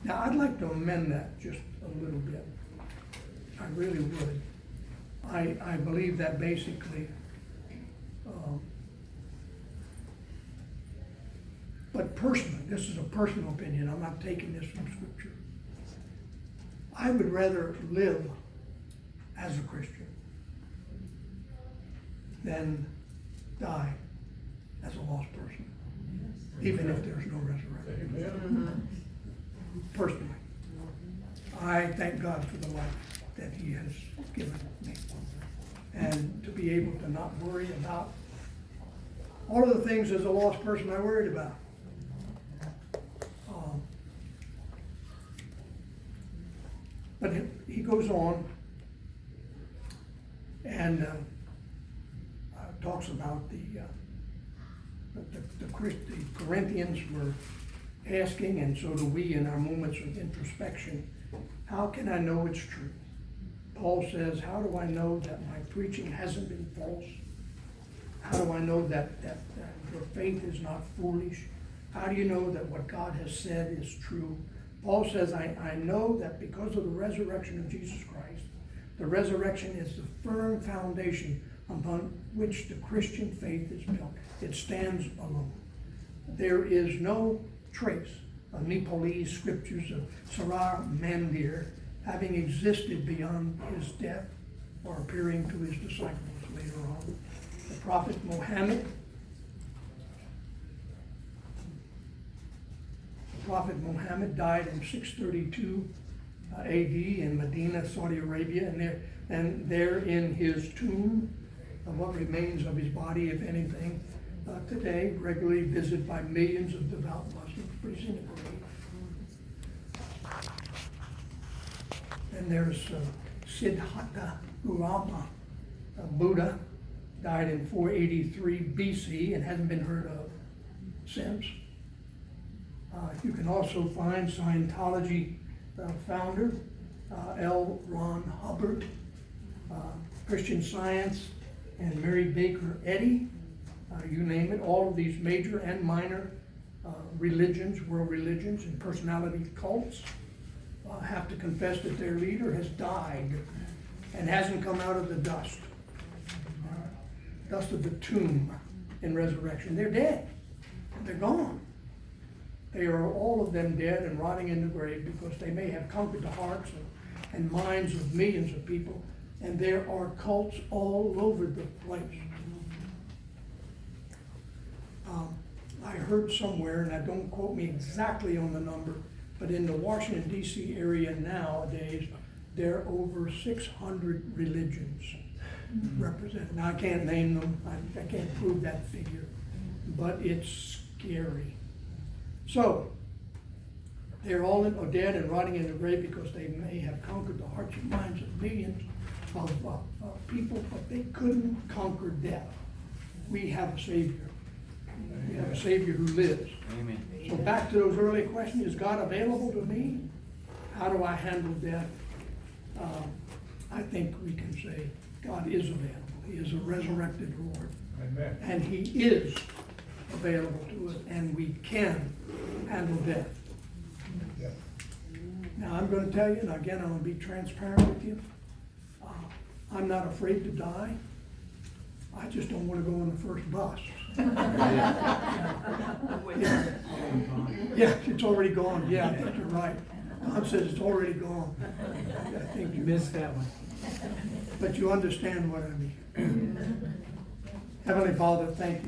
Now, I'd like to amend that just a little bit. I really would. I believe that basically, but personally, this is a personal opinion, I'm not taking this from Scripture. I would rather live as a Christian than die as a lost person, even if there's no resurrection. Personally, I thank God for the life that He has given me. And to be able to not worry about all of the things as a lost person I worried about. But he goes on and talks about the Corinthians were asking, and so do we in our moments of introspection, how can I know it's true? Paul says, how do I know that my preaching hasn't been false? How do I know that your faith is not foolish? How do you know that what God has said is true? Paul says, I know that because of the resurrection of Jesus Christ, the resurrection is the firm foundation upon which the Christian faith is built. It stands alone. There is no trace of Nepalese scriptures of Sarar Mandir having existed beyond his death or appearing to his disciples later on. The prophet Muhammad died in 632 AD in Medina, Saudi Arabia, and there in his tomb, what remains of his body, if anything, today regularly visited by millions of devout Muslims, but he's in a grave. And there's Siddhartha Gautama Buddha, died in 483 BC and hasn't been heard of since. You can also find Scientology founder L. Ron Hubbard, Christian Science, and Mary Baker Eddy. You name it, all of these major and minor religions, world religions, and personality cults have to confess that their leader has died and hasn't come out of the dust of the tomb in resurrection. They're dead. They're gone. They are all of them dead and rotting in the grave because they may have conquered the hearts and minds of millions of people, and there are cults all over the place. I heard somewhere, and I don't quote me exactly on the number, but in the Washington, D.C. area nowadays, there are over 600 religions represented. Now, I can't name them. I can't prove that figure, but it's scary. So, they're all dead and rotting in the grave because they may have conquered the hearts and minds of millions of people, but they couldn't conquer death. We have a Savior. We have a Savior who lives. Amen. So back to those early questions, is God available to me? How do I handle death? I think we can say God is available. He is a resurrected Lord. Amen. And He is available to us, and we can handle death. Yeah. Now I'm going to tell you, and again I'm going to be transparent with you. I'm not afraid to die. I just don't want to go on the first bus. Yeah, it's already gone. Yeah, I think you're right. God says it's already gone. I think you missed that one. But you understand what I mean. Heavenly Father, thank you.